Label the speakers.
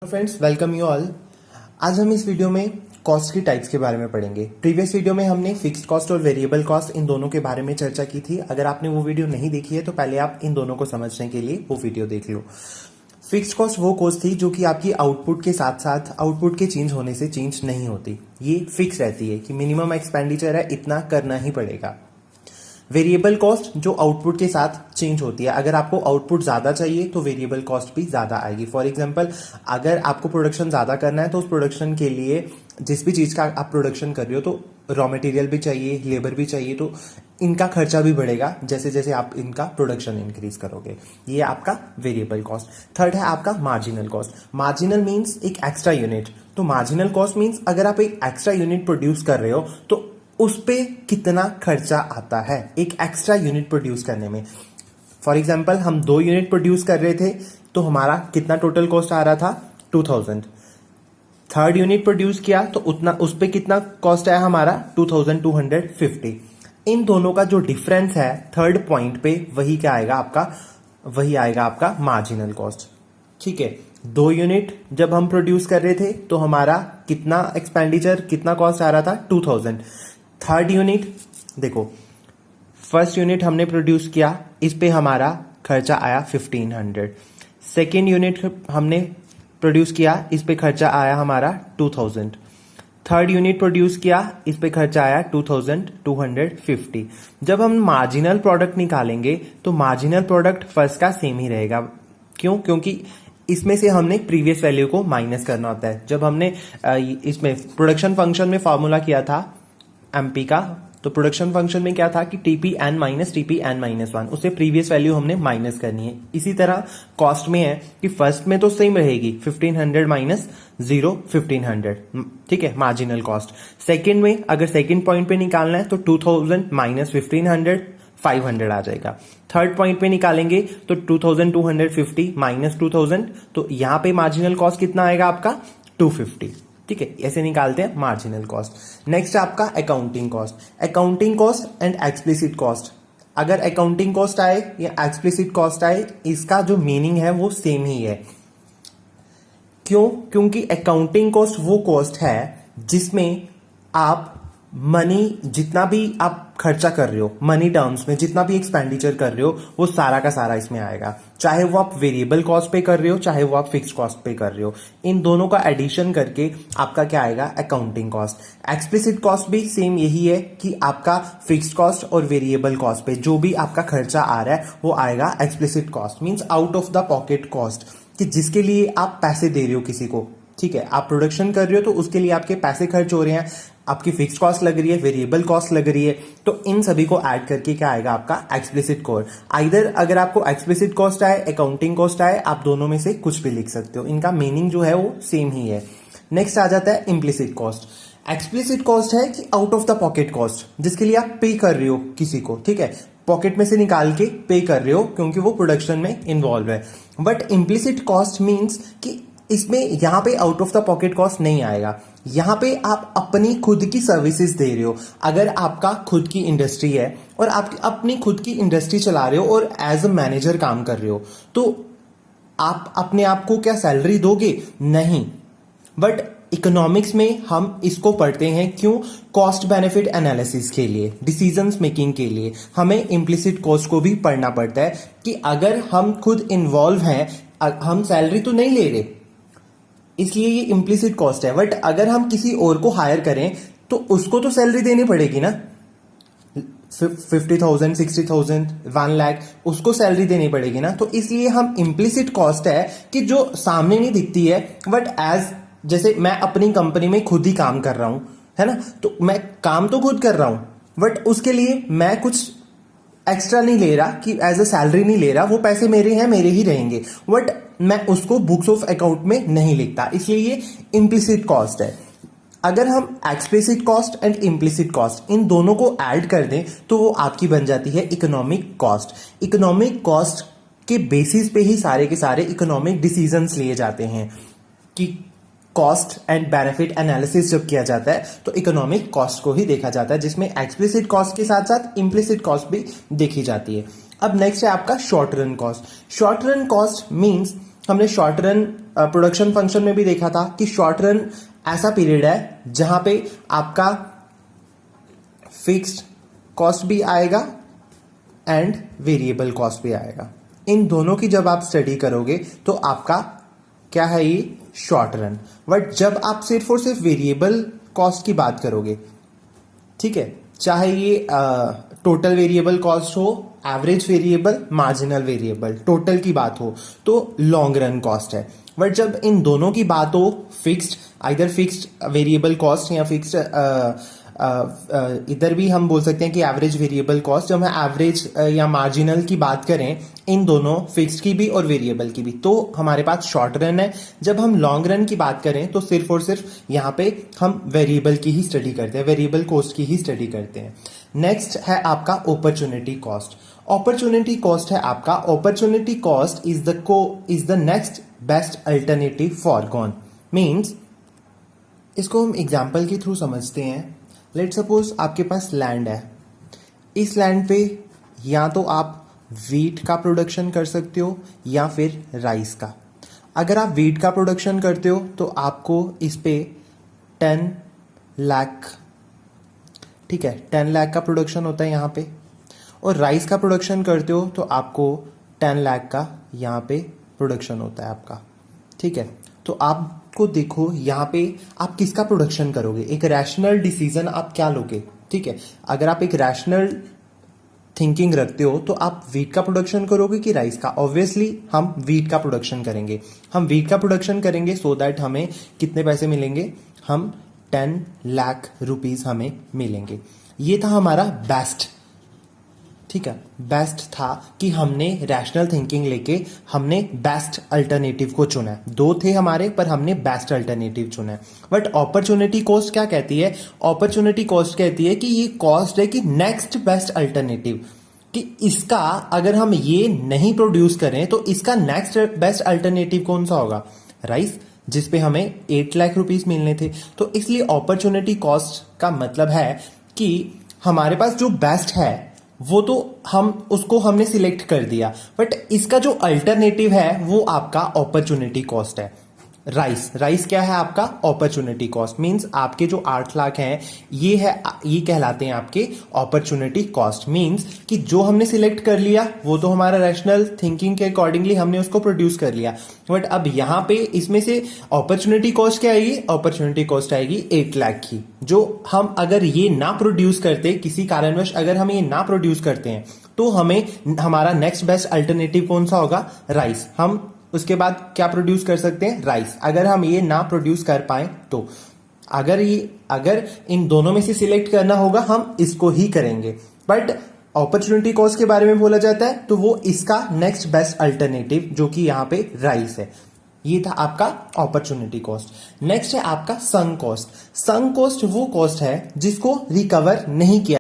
Speaker 1: Friends, welcome you all. आज हम इस वीडियो में कॉस्ट की टाइप्स के बारे में पढ़ेंगे। प्रीवियस वीडियो में हमने फिक्स्ड कॉस्ट और वेरिएबल कॉस्ट इन दोनों के बारे में चर्चा की थी। अगर आपने वो वीडियो नहीं देखी है तो पहले आप इन दोनों को समझने के लिए वो वीडियो देख लो। फिक्स्ड कॉस्ट वो कॉस्ट थी जो कि आपकी आउटपुट के साथ साथ आउटपुट के चेंज होने से चेंज नहीं होती। ये फिक्स रहती है कि मिनिमम एक्सपेंडिचर है, इतना करना ही पड़ेगा। वेरिएबल कॉस्ट जो आउटपुट के साथ चेंज होती है। अगर आपको आउटपुट ज्यादा चाहिए तो वेरिएबल कॉस्ट भी ज्यादा आएगी। फॉर एग्जांपल, अगर आपको प्रोडक्शन ज्यादा करना है तो उस प्रोडक्शन के लिए जिस भी चीज का आप प्रोडक्शन कर रहे हो तो रॉ मटेरियल भी चाहिए, लेबर भी चाहिए, तो इनका खर्चा भी बढ़ेगा जैसे जैसे आप इनका प्रोडक्शन इंक्रीज करोगे। ये आपका वेरिएबल कॉस्ट। थर्ड है आपका मार्जिनल कॉस्ट। मार्जिनल मीन्स एक एक्स्ट्रा यूनिट। तो मार्जिनल कॉस्ट मीन्स अगर आप एक एक्स्ट्रा यूनिट प्रोड्यूस कर रहे हो तो उस पे कितना खर्चा आता है एक एक्स्ट्रा यूनिट प्रोड्यूस करने में। फॉर एग्जाम्पल, हम 2 यूनिट प्रोड्यूस कर रहे थे तो हमारा कितना टोटल कॉस्ट आ रहा था 2000। थर्ड यूनिट प्रोड्यूस किया तो उतना उस पे कितना कॉस्ट आया हमारा 2250। इन दोनों का जो डिफरेंस है थर्ड पॉइंट पे वही क्या आएगा आपका, वही आएगा आपका मार्जिनल कॉस्ट। ठीक है, 2 यूनिट जब हम प्रोड्यूस कर रहे थे तो हमारा कितना एक्सपेंडिचर, कितना कॉस्ट आ रहा था 2000। थर्ड यूनिट देखो, फर्स्ट यूनिट हमने प्रोड्यूस किया, इस पे हमारा खर्चा आया 1500। सेकेंड यूनिट हमने प्रोड्यूस किया, इस पे खर्चा आया हमारा 2000। थर्ड यूनिट प्रोड्यूस किया, इस पे खर्चा आया 2250। जब हम मार्जिनल प्रोडक्ट निकालेंगे तो मार्जिनल प्रोडक्ट फर्स्ट का सेम ही रहेगा। क्यों? क्योंकि इसमें से हमने प्रीवियस वैल्यू को माइनस करना होता है। जब हमने इसमें प्रोडक्शन फंक्शन में फॉर्मूला किया था एमपी का, तो प्रोडक्शन फंक्शन में क्या था कि TP N minus TP N minus 1, उससे प्रीवियस वैल्यू हमने माइनस करनी है। इसी तरह कॉस्ट में है कि फर्स्ट में तो सेम रहेगी 1500 माइनस 0 1500, ठीक है, मार्जिनल कॉस्ट। सेकंड में अगर सेकंड पॉइंट पे निकालना है तो 2000 माइनस 1500 500 आ जाएगा। थर्ड पॉइंट पे निकालेंगे तो 2250 माइनस 2000, तो यहां पे मार्जिनल कॉस्ट कितना आएगा आपका 250। ठीक है, ऐसे निकालते हैं मार्जिनल कॉस्ट। नेक्स्ट आपका accounting cost. Accounting cost and explicit cost. अगर अकाउंटिंग कॉस्ट आए या एक्सप्लिसिट कॉस्ट आए, इसका जो मीनिंग है वो सेम ही है। क्यों? क्योंकि अकाउंटिंग कॉस्ट वो कॉस्ट है जिसमें आप मनी, जितना भी आप खर्चा कर रहे हो मनी टर्म्स में, जितना भी एक्सपेंडिचर कर रहे हो वो सारा का सारा इसमें आएगा। चाहे वो आप वेरिएबल कॉस्ट पे कर रहे हो, चाहे वो आप फिक्स्ड कॉस्ट पे कर रहे हो, इन दोनों का एडिशन करके आपका क्या आएगा अकाउंटिंग कॉस्ट। एक्सप्लिसिट कॉस्ट भी सेम यही है कि आपका फिक्स्ड कॉस्ट और वेरिएबल कॉस्ट पे जो भी आपका खर्चा आ रहा है वो आएगा explicit cost. Means out of the pocket cost, कि जिसके लिए आप पैसे दे रहे हो किसी को। ठीक है, आप प्रोडक्शन कर रहे हो तो उसके लिए आपके पैसे खर्च हो रहे हैं, आपकी फिक्स्ड कॉस्ट लग रही है, वेरिएबल कॉस्ट लग रही है, तो इन सभी को ऐड करके क्या आएगा आपका एक्सप्लिसिट कॉस्ट। आइदर अगर आपको एक्सप्लिसिट कॉस्ट आए, अकाउंटिंग कॉस्ट आए, आप दोनों में से कुछ भी लिख सकते हो। इनका मीनिंग जो है वो सेम ही है। नेक्स्ट आ जाता है इम्प्लिसिट कॉस्ट। एक्सप्लिसिट कॉस्ट है कि out of the pocket cost, जिसके लिए आप पे कर रहे हो किसी को। ठीक है, पॉकेट में से निकाल के पे कर रहे हो क्योंकि वो प्रोडक्शन में इन्वॉल्व है। बट इम्प्लिसिट कॉस्ट मीन्स कि इसमें यहां पे out of the pocket cost नहीं आएगा। यहां पे आप अपनी खुद की सर्विसेज दे रहे हो। अगर आपका खुद की इंडस्ट्री है और आप अपनी खुद की इंडस्ट्री चला रहे हो और एज अ मैनेजर काम कर रहे हो, तो आप अपने आप को क्या सैलरी दोगे? नहीं। बट इकोनॉमिक्स में हम इसको पढ़ते हैं क्यों? कॉस्ट बेनिफिट एनालिसिस के लिए, डिसीजंस मेकिंग के लिए हमें इम्प्लिसिट कॉस्ट को भी पढ़ना पड़ता है कि अगर हम खुद इन्वॉल्व हैं, हम सैलरी तो नहीं ले रहे, इसलिए ये इम्प्लिसिट कॉस्ट है। बट अगर हम किसी और को हायर करें तो उसको तो सैलरी देनी पड़ेगी ना, 50,000 60,000 1 लाख, उसको सैलरी देनी पड़ेगी ना। तो इसलिए हम इम्प्लिसिट कॉस्ट है कि जो सामने नहीं दिखती है, बट एज जैसे मैं अपनी कंपनी में खुद ही काम कर रहा हूं, है ना, तो मैं काम तो खुद कर रहा हूं, बट उसके लिए मैं कुछ एक्स्ट्रा नहीं ले रहा, कि एज अ सैलरी नहीं ले रहा, वो पैसे मेरे हैं, मेरे ही रहेंगे, बट मैं उसको बुक्स ऑफ अकाउंट में नहीं लिखता, इसलिए ये इम्प्लिसिट कॉस्ट है। अगर हम explicit cost and implicit cost in दोनों को ऐड कर दें तो वो आपकी बन जाती है इकोनॉमिक कॉस्ट। इकोनॉमिक कॉस्ट के बेसिस पे ही सारे के सारे इकोनॉमिक डिसीजंस लिए जाते हैं कि कॉस्ट एंड बेनिफिट एनालिसिस जब किया जाता है तो इकोनॉमिक कॉस्ट को ही देखा जाता है, जिसमें एक्सप्लिसिट कॉस्ट के साथ साथ इम्प्लिसिट कॉस्ट भी देखी जाती है। अब नेक्स्ट है आपका short run cost. Short run cost means हमने शॉर्ट रन प्रोडक्शन फंक्शन में भी देखा था कि शॉर्ट रन ऐसा पीरियड है जहां पे आपका फिक्स्ड कॉस्ट भी आएगा एंड वेरिएबल कॉस्ट भी आएगा। इन दोनों की जब आप स्टडी करोगे तो आपका क्या है, ये शॉर्ट रन। बट जब आप सिर्फ और सिर्फ वेरिएबल कॉस्ट की बात करोगे, ठीक है, चाहे ये टोटल वेरिएबल कॉस्ट हो, average variable, marginal variable, total की बात हो तो लॉन्ग रन कॉस्ट है। बट जब इन दोनों की बात हो, fixed, either fixed variable cost या फिक्स्ड इधर भी हम बोल सकते हैं कि एवरेज वेरिएबल कॉस्ट, जब हम एवरेज या मार्जिनल की बात करें, इन दोनों फिक्स्ड की भी और वेरिएबल की भी, तो हमारे पास शॉर्ट रन है। जब हम लॉन्ग रन की बात करें तो सिर्फ और सिर्फ यहाँ पे हम वेरिएबल की ही स्टडी करते हैं, वेरिएबल कॉस्ट की ही स्टडी करते हैं। नेक्स्ट है आपका अपॉर्चुनिटी कॉस्ट। अपॉर्चुनिटी कॉस्ट है आपका, opportunity cost is the next best alternative foregone. Means इसको हम एग्जाम्पल के थ्रू समझते हैं। लेट सपोज आपके पास लैंड है, इस लैंड पे या तो आप वीट का प्रोडक्शन कर सकते हो या फिर राइस का। अगर आप वीट का प्रोडक्शन करते हो तो आपको इस पे 10 लाख, ठीक है, 10 लाख का प्रोडक्शन होता है यहाँ पे। और राइस का प्रोडक्शन करते हो तो आपको 10 लाख का यहाँ पे प्रोडक्शन होता है आपका, ठीक है। तो आपको देखो यहाँ पे आप किसका प्रोडक्शन करोगे, एक रैशनल डिसीजन आप क्या लोगे, ठीक है। अगर आप एक रैशनल थिंकिंग रखते हो तो आप वीट का प्रोडक्शन करोगे कि राइस का। ऑब्वियसली हम वीट का प्रोडक्शन करेंगे, हम वीट का प्रोडक्शन करेंगे सो दैट हमें कितने पैसे मिलेंगे, हम 10 लाख रुपीज हमें मिलेंगे। ये था हमारा बेस्ट, ठीक है, बेस्ट था कि हमने रैशनल थिंकिंग लेके हमने बेस्ट अल्टरनेटिव को चुना है। दो थे हमारे पर हमने बेस्ट अल्टरनेटिव चुना है। बट अपॉर्चुनिटी कॉस्ट क्या कहती है, अपॉर्चुनिटी कॉस्ट कहती है कि ये कॉस्ट है कि नेक्स्ट बेस्ट अल्टरनेटिव, कि इसका अगर हम ये नहीं प्रोड्यूस करें तो इसका नेक्स्ट बेस्ट अल्टरनेटिव कौन सा होगा, राइस, जिसपे हमें 8 लाख रुपीज मिलने थे। तो इसलिए अपॉर्चुनिटी कॉस्ट का मतलब है कि हमारे पास जो बेस्ट है वो तो उसको हमने सिलेक्ट कर दिया, बट इसका जो अल्टरनेटिव है वो आपका अपॉर्चुनिटी कॉस्ट है। राइस क्या है आपका, अपॉर्चुनिटी कॉस्ट। मींस आपके जो 8 लाख हैं ये कहलाते हैं आपके अपॉर्चुनिटी कॉस्ट। मींस कि जो हमने सिलेक्ट कर लिया वो तो हमारा रैशनल थिंकिंग के अकॉर्डिंगली हमने उसको प्रोड्यूस कर लिया। बट अब यहां पे इसमें से अपॉर्चुनिटी कॉस्ट क्या आएगी, अपॉर्चुनिटी कॉस्ट आएगी 8 लाख की, जो हम अगर ये ना प्रोड्यूस करते, किसी कारणवश अगर हम ये ना प्रोड्यूस करते हैं तो हमें हमारा नेक्स्ट बेस्ट अल्टरनेटिव कौन सा होगा, राइस। हम उसके बाद क्या प्रोड्यूस कर सकते हैं, राइस। अगर हम ये ना प्रोड्यूस कर पाए तो अगर इन दोनों में से सिलेक्ट करना होगा हम इसको ही करेंगे। बट अपॉर्चुनिटी कॉस्ट के बारे में बोला जाता है तो वो इसका नेक्स्ट बेस्ट अल्टरनेटिव जो कि यहां पे राइस है। ये था आपका अपॉर्चुनिटी कॉस्ट। नेक्स्ट है आपका संक कॉस्ट। संक कॉस्ट वो कॉस्ट है जिसको रिकवर नहीं किया